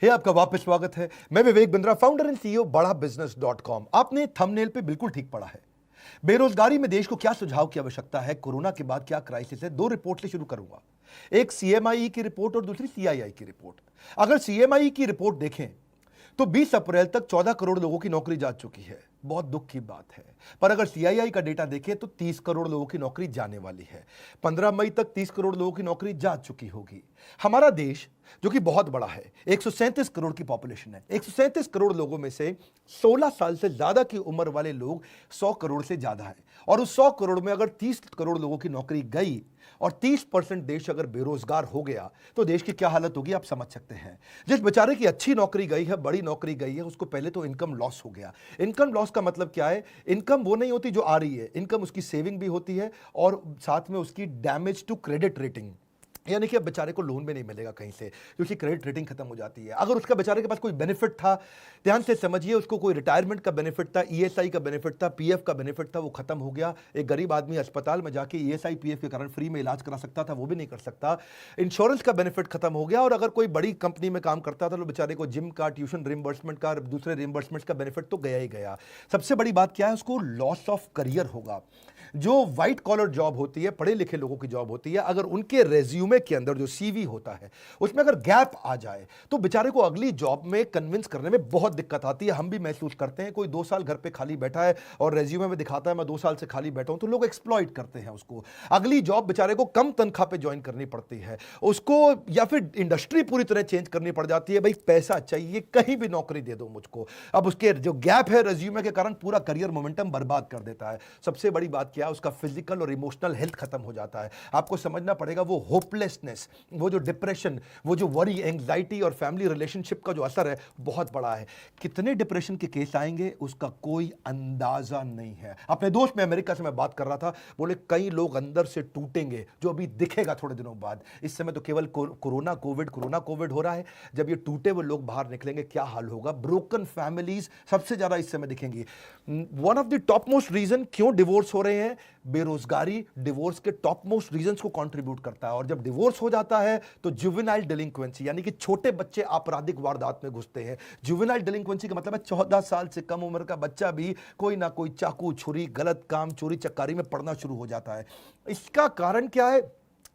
हे आपका वापस स्वागत है। मैं Vivek Bindra, founder and CEO बड़ा बिजनेस .com। आपने थंबनेल पे बिल्कुल ठीक पढ़ा है। बेरोजगारी में देश को क्या सुझाव की आवश्यकता है, कोरोना के बाद क्या क्राइसिस है। दो रिपोर्ट से शुरू करूंगा, एक सीएमआई की रिपोर्ट और दूसरी सीआईआई की रिपोर्ट। अगर सीएमआई की रिपोर्ट देखें तो 20 अप्रैल तक 14 करोड़ लोगों की नौकरी जा चुकी है। बहुत दुख की बात है। पर अगर सीआईआई का डेटा देखें तो 30 करोड़ लोगों की नौकरी जाने वाली है। 15 मई तक 30 करोड़ लोगों की नौकरी जा चुकी होगी। हमारा देश जो कि बहुत बड़ा है, 137 करोड़ की पॉपुलेशन है। 137 करोड़ लोगों में से 16 साल से ज्यादा की उम्र वाले लोग 100 करोड़ से ज्यादा है। और उस 100 करोड़ में अगर 30 करोड़ लोगों की नौकरी गई और 30% देश अगर बेरोजगार हो गया तो देश की क्या हालत होगी आप समझ सकते हैं। जिस बेचारे की अच्छी नौकरी गई है, बड़ी नौकरी गई है, उसको पहले तो इनकम लॉस हो गया। इनकम लॉस का मतलब क्या है? इनकम वो नहीं होती जो आ रही है, इनकम उसकी सेविंग भी होती है और साथ में उसकी डैमेज टू क्रेडिट रेटिंग, यानी कि अब बेचारे को लोन भी नहीं मिलेगा कहीं से क्योंकि क्रेडिट रेटिंग खत्म हो जाती है। अगर उसका बेचारे के पास कोई बेनिफिट था, ध्यान से समझिए, उसको कोई रिटायरमेंट का बेनिफिट था, ईएसआई का बेनिफिट था, पीएफ का बेनिफिट था, वो खत्म हो गया। एक गरीब आदमी अस्पताल में जाके ईएसआई पीएफ के कारण फ्री में इलाज करा सकता था, वो भी नहीं कर सकता। इंश्योरेंस का बेनिफिट खत्म हो गया। और अगर कोई बड़ी कंपनी में काम करता था तो बेचारे को जिम का, ट्यूशन रिम्बर्समेंट का, दूसरे रिम्बर्समेंट का बेनिफिट तो गया ही गया। सबसे बड़ी बात क्या है? उसको लॉस ऑफ करियर होगा। जो व्हाइट कॉलर जॉब होती है, पढ़े लिखे लोगों की जॉब होती है, अगर उनके रेज्यूमे के अंदर जो सीवी होता है उसमें अगर गैप आ जाए तो बेचारे को अगली जॉब में कन्विंस करने में बहुत दिक्कत आती है। हम भी महसूस करते हैं। कोई 2 साल घर पे खाली बैठा है और रेज्यूमे में दिखाता है मैं 2 साल से खाली बैठा हूं, तो लोग एक्सप्लॉइट करते हैं उसको। अगली जॉब बेचारे को कम तनख्वाह पे ज्वाइन करनी पड़ती है उसको, या फिर इंडस्ट्री पूरी तरह चेंज करनी पड़ जाती है। भाई पैसा चाहिए, कहीं भी नौकरी दे दो मुझको। अब उसके जो गैप है रेज्यूमे के कारण पूरा करियर मोमेंटम बर्बाद कर देता है। सबसे बड़ी बात क्या है? उसका फिजिकल और इमोशनल हेल्थ खत्म हो जाता है। आपको समझना पड़ेगा वो होपलेसनेस, वो जो डिप्रेशन, वो जो वरी, एंग्जाइटी और फैमिली रिलेशनशिप का जो असर है बहुत बड़ा है। कितने डिप्रेशन के केस आएंगे उसका कोई अंदाजा नहीं है। अपने दोस्त में अमेरिका से मैं बात कर रहा था, बोले कई लोग अंदर से टूटेंगे जो अभी दिखेगा थोड़े दिनों बाद। इस समय तो केवल कोरोना कोविड हो रहा है। जब ये टूटे हुए लोग बाहर निकलेंगे क्या हाल होगा? ब्रोकन फैमिलीज सबसे ज्यादा इस समय दिखेंगी। One of the top most reason क्यों डिवोर्स हो रहे हैं, बेरोजगारी डिवोर्स के टॉप मोस्ट रीजंस को कंट्रीब्यूट करता है। और जब डिवोर्स हो जाता है तो जुवेनाइल डिलिंक्वेंसी, यानी कि छोटे बच्चे आपराधिक वारदात में घुसते हैं। जुवेनाइल डिलिंक्वेंसी का मतलब है 14 साल से कम उम्र का बच्चा भी कोई ना कोई चाकू, छुरी, गलत काम, चोरी चक्कारी में पड़ना शुरू हो जाता है। इसका कारण क्या है?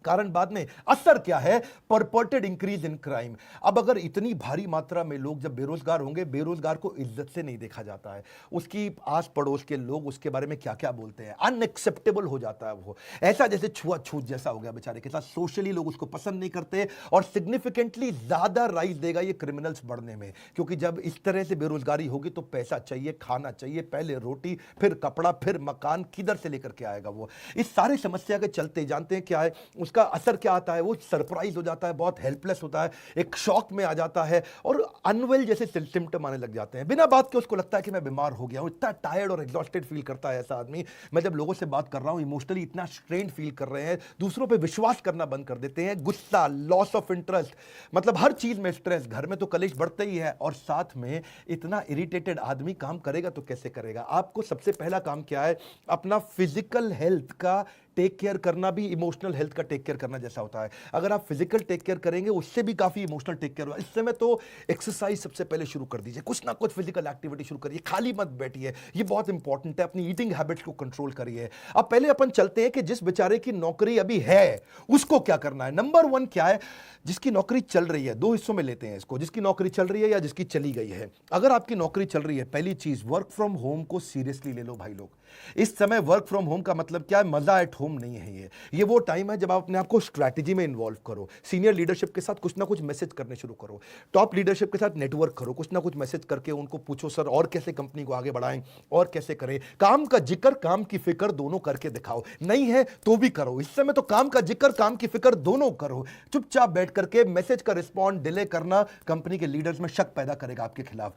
कारण बाद में, असर क्या है? परपर्टेड इंक्रीज इन क्राइम। अब अगर इतनी भारी मात्रा में लोग जब बेरोजगार होंगे, बेरोजगार को इज्जत से नहीं देखा जाता है। उसकी आस पड़ोस के लोग उसके बारे में क्या क्या बोलते हैं, अनएक्सेप्टेबल हो जाता है। वो ऐसा जैसे छुआछूत जैसा हो गया बेचारे के साथ। सोशली लोग उसको पसंद नहीं करते और सिग्निफिकेंटली ज्यादा राइज देगा ये क्रिमिनल्स बढ़ने में। क्योंकि जब इस तरह से बेरोजगारी होगी तो पैसा चाहिए, खाना चाहिए, पहले रोटी, फिर कपड़ा, फिर मकान, किधर से लेकर के आएगा वो? इस सारी समस्या के चलते जानते हैं क्या है उसका असर क्या आता है? वो सरप्राइज हो जाता है, बहुत हेल्पलेस होता है, एक शॉक में आ जाता है और अनवेल जैसे सिम्टम आने लग जाते हैं। बिना बात के उसको लगता है कि मैं बीमार हो गया हूं। इतना टायर्ड और एग्जॉस्टेड फील करता है ऐसा आदमी। मैं जब लोगों से बात कर रहा हूं, इमोशनली इतना स्ट्रेन फील कर रहे हैं, दूसरों पे विश्वास करना बंद कर देते हैं, गुस्सा, लॉस ऑफ इंटरेस्ट, मतलब हर चीज में स्ट्रेस, घर में तो कलेश बढ़ते ही है। और साथ में इतना इरिटेटेड आदमी काम करेगा तो कैसे करेगा? आपको सबसे पहला काम क्या है? अपना फिजिकल हेल्थ का टेक केयर करना भी इमोशनल हेल्थ का टेक केयर करना जैसा होता है। अगर आप फिजिकल टेक केयर करेंगे उससे भी काफी इमोशनल टेक केयर होगा। इस समय तो एक्सरसाइज सबसे पहले शुरू कर दीजिए, कुछ ना कुछ फिजिकल एक्टिविटी शुरू करिए, खाली मत बैठिए, ये बहुत इंपॉर्टेंट है। अपनी ईटिंग हैबिट्स को कंट्रोल करिए। अब पहले अपन चलते हैं कि जिस बेचारे की नौकरी अभी है उसको क्या करना है। नंबर 1 क्या है? जिसकी नौकरी चल रही है, 2 हिस्सों में लेते हैं इसको, जिसकी नौकरी चल रही है या जिसकी चली गई है। अगर आपकी नौकरी चल रही है, पहली चीज वर्क फ्रॉम होम को सीरियसली ले लो भाई लोग। इस समय वर्क फ्रॉम होम का मतलब क्या है? मजा एट होम नहीं है। ये वो टाइम है जब आप अपने आप को स्ट्रैटेजी में इन्वॉल्व करो, सीनियर लीडरशिप के साथ कुछ ना कुछ मैसेज करने शुरू करो, टॉप लीडरशिप के साथ नेटवर्क करो, कुछ ना कुछ मैसेज करके उनको पूछो सर और कैसे कंपनी को आगे बढ़ाएं और कैसे करें। काम का जिक्र, काम की फिक्र दोनों करके दिखाओ। नहीं है तो भी करो। इस समय तो काम का जिक्र, काम की फिक्र दोनों करो। चुपचाप बैठ करके मैसेज का रिस्पॉन्ड डिले करना कंपनी के लीडर्स में शक पैदा करेगा आपके खिलाफ।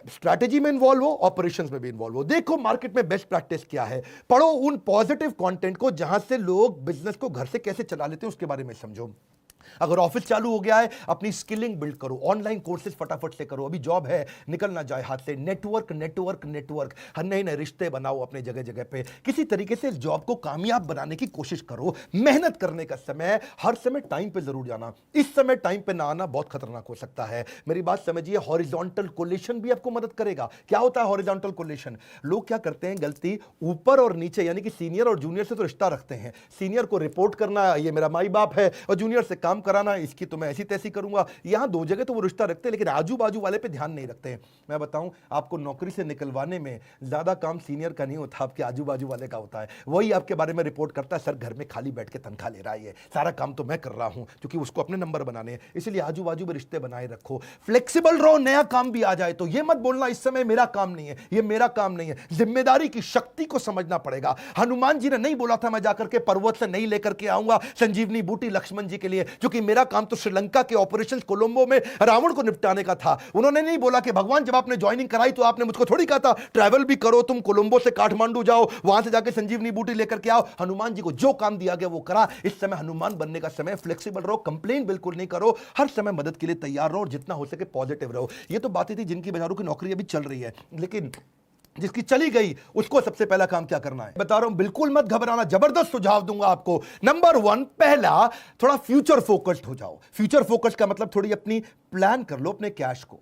स्ट्रैटेजी में इन्वॉल्व हो, ऑपरेशंस में भी इन्वॉल्व हो। देखो मार्केट में बेस्ट प्रैक्टिस क्या है, पढ़ो उन पॉजिटिव कंटेंट को जहां से लोग बिजनेस को घर से कैसे चला लेते हैं उसके बारे में समझो। अगर ऑफिस चालू हो गया है, अपनी स्किलिंग बिल्ड करो, ऑनलाइन कोर्सेज फटाफट से करो, अभी जॉब है निकल ना जाए हाथ से। नेटवर्क नेटवर्क नेटवर्क, हर नए नए रिश्ते बनाओ अपने जगह जगह पे, किसी तरीके से इस जॉब को कामयाब बनाने की कोशिश करो। मेहनत करने का समय, हर समय टाइम पे जरूर जाना, इस समय टाइम पे ना आना बहुत खतरनाक हो सकता है। मेरी बात समझिए, हॉरिजॉन्टल कोलेशन भी आपको मदद करेगा। क्या होता है हॉरिजॉन्टल कोलेशन? लोग क्या करते हैं गलती, ऊपर और नीचे यानी कि सीनियर और जूनियर से तो रिश्ता रखते हैं, सीनियर को रिपोर्ट करना, ये मेरा माई बाप है, और जूनियर से काम कराना, इसकी तो मैं ऐसी तैसी करूंगा। यहां दो जगह तो वो रिश्ता रखते हैं, लेकिन आजू बाजू वाले पे ध्यान नहीं रखते हैं। मैं बताऊं, आपको नौकरी से निकलवाने में ज्यादा काम सीनियर का नहीं होता, आपके आजू बाजू वाले का होता है। वही आपके बारे में रिपोर्ट करता है, सर घर में खाली बैठ के तनख्वाह ले रहा है, सारा काम तो मैं कर रहा हूं, क्योंकि उसको अपने नंबर बनाने हैं। इसलिए आजू बाजू में रिश्ते बनाए रखो, फ्लेक्सिबल रहो। नया काम भी आ जाए तो ये मत बोलना इस समय मेरा काम नहीं है, ये मेरा काम नहीं है। जिम्मेदारी की शक्ति को समझना पड़ेगा। हनुमान जी ने नहीं बोला था मैं जाकर के पर्वत से नहीं लेकर के आऊंगा संजीवनी बूटी लक्ष्मण जी के लिए, क्योंकि मेरा काम तो श्रीलंका के ऑपरेशन कोलंबो में रावण को निपटाने का था। उन्होंने नहीं बोला कि भगवान जब आपने ज्वाइनिंग कराई तो आपने मुझको थोड़ी कहा था ट्रैवल भी करो, तुम कोलंबो से काठमांडू जाओ, वहां से जाके संजीवनी बूटी लेकर के आओ। हनुमान जी को जो काम दिया गया वो करा। इस समय हनुमान बनने का समय, फ्लेक्सिबल रहो, कंप्लेन बिल्कुल नहीं करो, हर समय मदद के लिए तैयार रहो और जितना हो सके पॉजिटिव रहो। ये तो बातें थी जिनकी बाजारों की नौकरी अभी चल रही है, लेकिन जिसकी चली गई उसको सबसे पहला काम क्या करना है बता रहा हूं। बिल्कुल मत घबराना, जबरदस्त सुझाव दूंगा आपको। नंबर 1, पहला, थोड़ा फ्यूचर फोकस्ड हो जाओ। फ्यूचर फोकस्ड का मतलब थोड़ी अपनी प्लान कर लो अपने कैश को।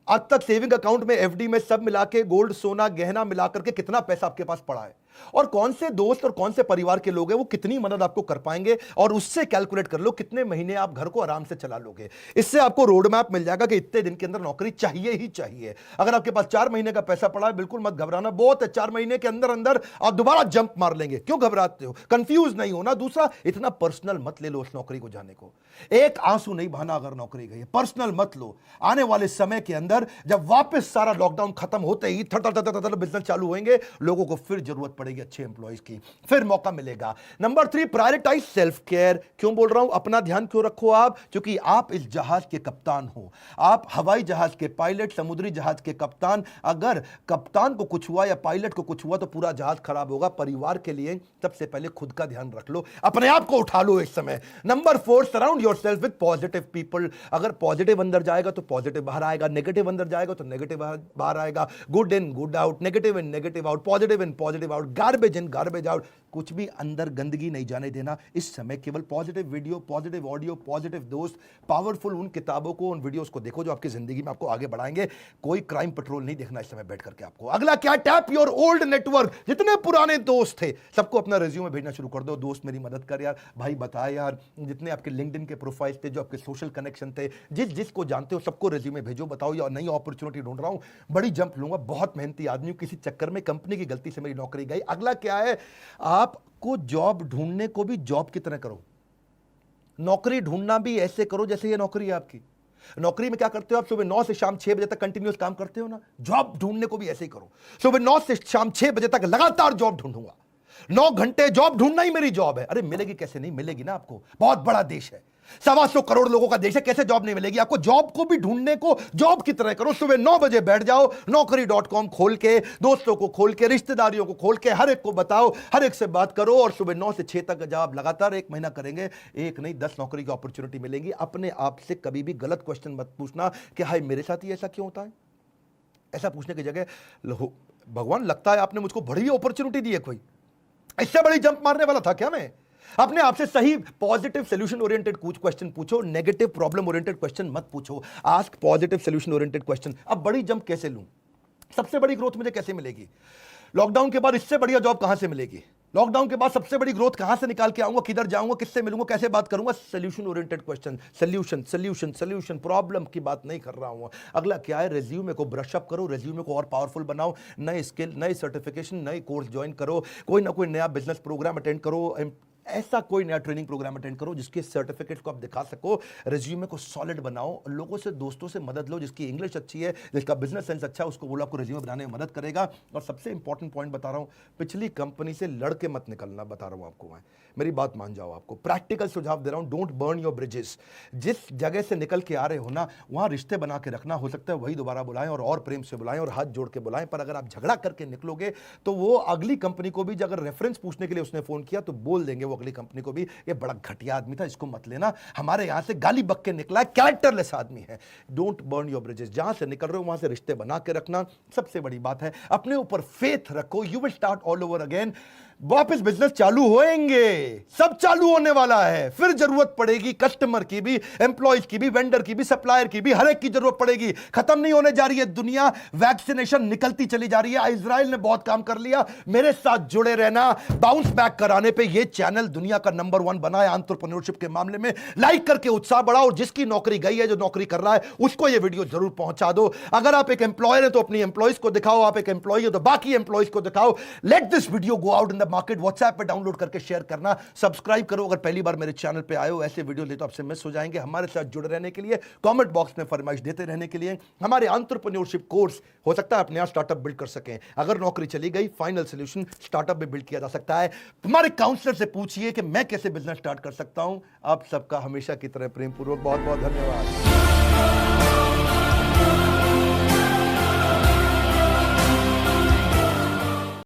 आज तक सेविंग अकाउंट में, एफडी में, सब मिला के, गोल्ड सोना गहना मिला करके कितना पैसा आपके पास पड़ा है, और कौन से दोस्त और कौन से परिवार के लोग हैं वो कितनी मदद आपको कर पाएंगे, और उससे कैलकुलेट कर लो कितने महीने आप घर को आराम से चला लोगे। इससे आपको रोड मैप मिल जाएगा कि इतने दिन के अंदर नौकरी चाहिए ही चाहिए। अगर आपके पास 4 महीने का पैसा पड़ा है, बिल्कुल मत घबराना, बहुत है, 4 महीने के अंदर अंदर आप दोबारा जंप मार लेंगे। क्यों घबराते हो? कंफ्यूज नहीं होना। दूसरा, इतना पर्सनल मत ले लो उस नौकरी को जाने को। एक आंसू नहीं बहाना अगर नौकरी गई, पर्सनल मत लो। आने वाले समय के अंदर जब वापस सारा लॉकडाउन खत्म होते ही बिजनेस चालू होंगे, लोगों को फिर जरूरत पड़ेगी अच्छे एम्प्लॉइज की, फिर मौका मिलेगा। Number 3, prioritize self care. क्यों बोल रहा हूं अपना ध्यान क्यों रखो आप? क्योंकि आप इस जहाज के कप्तान हो, आप हवाई जहाज के पायलट, समुद्री जहाज के कप्तान। अगर कप्तान को कुछ हुआ या पायलट को कुछ हुआ तो पूरा जहाज खराब होगा। परिवार के लिए सबसे पहले खुद का ध्यान रख लो, अपने आप को उठा लो इस समय। Number 4, surround yourself with positive people. अगर पॉजिटिव अंदर जाएगा तो पॉजिटिव बाहर आएगा, नेगेटिव अंदर जाएगा तो नेगेटिव बाहर आएगा। Good in good out, negative in negative out, positive in positive out, garbage in garbage out. कुछ भी अंदर गंदगी नहीं जाने देना इस समय। केवल positive video, positive audio, positive दोस्त, पावरफुल उन किताबों को, उन वीडियोस को देखो जो आपकी जिंदगी में आपको आगे बढ़ाएंगे। कोई क्राइम पेट्रोल नहीं देखना इस समय बैठ करके आपको। अगला क्या? Tap your old network. जितने पुराने दोस्त थे सबको अपना रिज्यूमे भेजना शुरू कर दो। दोस्त मेरी मदद कर यार, भाई बता यार, जितने आपके लिंक्डइन के प्रोफाइल थे, जो आपके सोशल कनेक्शन थे, जिसको जानते हो सबको रिज्यूमे भेजो। बताओ यार नई अपॉर्चुनिटी ढूंढ रहा हूं, बड़ी जंप लूंगा, बहुत मेहनती आदमी हूं, किसी चक्कर में कंपनी की गलती से मेरी नौकरी गई। अगला क्या है? आपको जॉब ढूंढने को भी जॉब की तरह करो, नौकरी ढूंढना भी ऐसे करो जैसे ये नौकरी है आपकी। नौकरी में क्या करते हो आप? सुबह 9 से शाम 6 बजे तक कंटिन्यूअस काम करते हो ना, जॉब ढूंढने को भी ऐसे ही करो। सुबह 9 से शाम 6 बजे तक लगातार जॉब ढूंढूंगा, 9 घंटे जॉब ढूंढना ही मेरी जॉब है। अरे मिलेगी कैसे? नहीं मिलेगी ना आपको, बहुत बड़ा देश है, 125 करोड़ लोगों का देश है, कैसे जॉब नहीं मिलेगी आपको? जॉब को भी ढूंढने को जॉब की तरह करो। सुबह 9 बजे बैठ जाओ, naukri.com खोल के, दोस्तों को खोल के, रिश्तेदारियों को खोल के, हर एक को बताओ, हर एक से बात करो, और सुबह 9 से 6 तक जब आप लगातार 1 महीना करेंगे, एक नहीं 10 नौकरी की अपॉर्चुनिटी मिलेगी। अपने आप से कभी भी गलत क्वेश्चन मत पूछना कि हाय मेरे साथ ही ऐसा क्यों होता है। ऐसा पूछने की जगह भगवान लगता है आपने मुझको बड़ी अपॉर्चुनिटी दी है, कोई इससे बड़ी जंप मारने वाला था क्या मैं? अपने आप से सही पॉजिटिव सोल्यूशन ओरिएंटेड कुछ क्वेश्चन पूछो, नेगेटिव प्रॉब्लम ओरिएंटेड क्वेश्चन मत पूछो। Ask positive solution oriented question. अब बड़ी जंप कैसे लूं? सबसे बड़ी ग्रोथ मुझे कैसे मिलेगी? लॉकडाउन के बाद इससे बढ़िया जॉब कहां से मिलेगी? लॉकडाउन के बाद सबसे बड़ी ग्रोथ कहां से निकाल के आऊंगा? किधर जाऊंगा? किससे मिलूंगा? कैसे बात करूंगा? Solution oriented question, solution solution solution. Problem की बात नहीं कर रहा हूं। अगला क्या है? रिज्यूमे को ब्रश अप करो, रिज्यूमे को और पावरफुल बनाओ, नए स्किल, नए सर्टिफिकेशन, नए कोर्स ज्वाइन करो, कोई ना कोई नया बिजनेस प्रोग्राम अटेंड करो, ऐसा कोई नया ट्रेनिंग प्रोग्राम अटेंड करो जिसके सर्टिफिकेट को आप दिखा सको। रिज्यूमे को सॉलिड बनाओ, लोगों से, दोस्तों से मदद लो, जिसकी इंग्लिश अच्छी है, जिसका बिजनेस सेंस अच्छा है, उसको बोलो आपको रिज्यूमे बनाने में मदद करेगा। और सबसे इंपॉर्टेंट पॉइंट बता रहा हूं, पिछली कंपनी से लड़के मत निकलना, बता रहा हूं आपको मैं, मेरी बात मान जाओ। आपको प्रैक्टिकल सुझाव दे रहा हूं, डोंट बर्न योर ब्रिजेस। जिस जगह से निकल के आ रहे हो ना, वहां रिश्ते बना के रखना। हो सकता है वही दोबारा बुलाएं और प्रेम से बुलाएं और हाथ जोड़ के बुलाएं, पर अगर आप झगड़ा करके निकलोगे तो वो अगली कंपनी को भी अगर रेफरेंस पूछने के लिए उसने फोन किया तो बोल देंगे, वो अगली कंपनी को भी, ये बड़ा घटिया आदमी था, इसको मत लेना, हमारे यहां से गाली बक के निकला है, कैरेक्टरलेस आदमी है। डोंट बर्न योर ब्रिजेस, जहां से निकल रहे हो वहां से रिश्ते बना के रखना सबसे बड़ी बात है। अपने ऊपर फेथ रखो, you will start all over again. वापस बिजनेस चालू होएंगे, सब चालू होने वाला है, फिर जरूरत पड़ेगी कस्टमर की भी, एम्प्लॉयज की भी, वेंडर की भी, सप्लायर की भी, हर एक की जरूरत पड़ेगी। खत्म नहीं होने जा रही है दुनिया, वैक्सीनेशन निकलती चली जा रही है। इजराइल ने बहुत काम कर लिया, मेरे साथ जुड़े रहना। बाउंस बैक कराने पे ये चैनल दुनिया का नंबर 1 बना है एंटरप्रेन्योरशिप के मामले में। लाइक करके उत्साह बढ़ाओ, और जिसकी नौकरी गई है, जो नौकरी कर रहा है, उसको ये वीडियो जरूर पहुंचा दो। अगर आप एक एम्प्लॉयर है तो अपनी एम्प्लॉयज को दिखाओ, आप एक एम्प्लॉय हो तो बाकी एम्प्लॉयज को दिखाओ। Let this video go out in the market. WhatsApp पे डाउनलोड करके शेयर करना, सब्सक्राइब करो अगर पहली बार मेरे चैनल पे आए हो। ऐसे वीडियो ले तो आपसे मिस हो जाएंगे। हमारे साथ जुड़े रहने के लिए, कमेंट बॉक्स में फरमाइश देते रहने के लिए, हमारे एंटरप्रेन्योरशिप कोर्स हो सकता है अपने यहां स्टार्टअप बिल्ड कर सकें। अगर नौकरी चली गई, फाइनल सोल्यूशन स्टार्टअप में बिल्ड किया जा सकता है। हमारे काउंसलर से पूछिए कि मैं कैसे बिजनेस स्टार्ट कर सकता हूं। आप सबका हमेशा की तरह प्रेम पूर्वक बहुत बहुत धन्यवाद।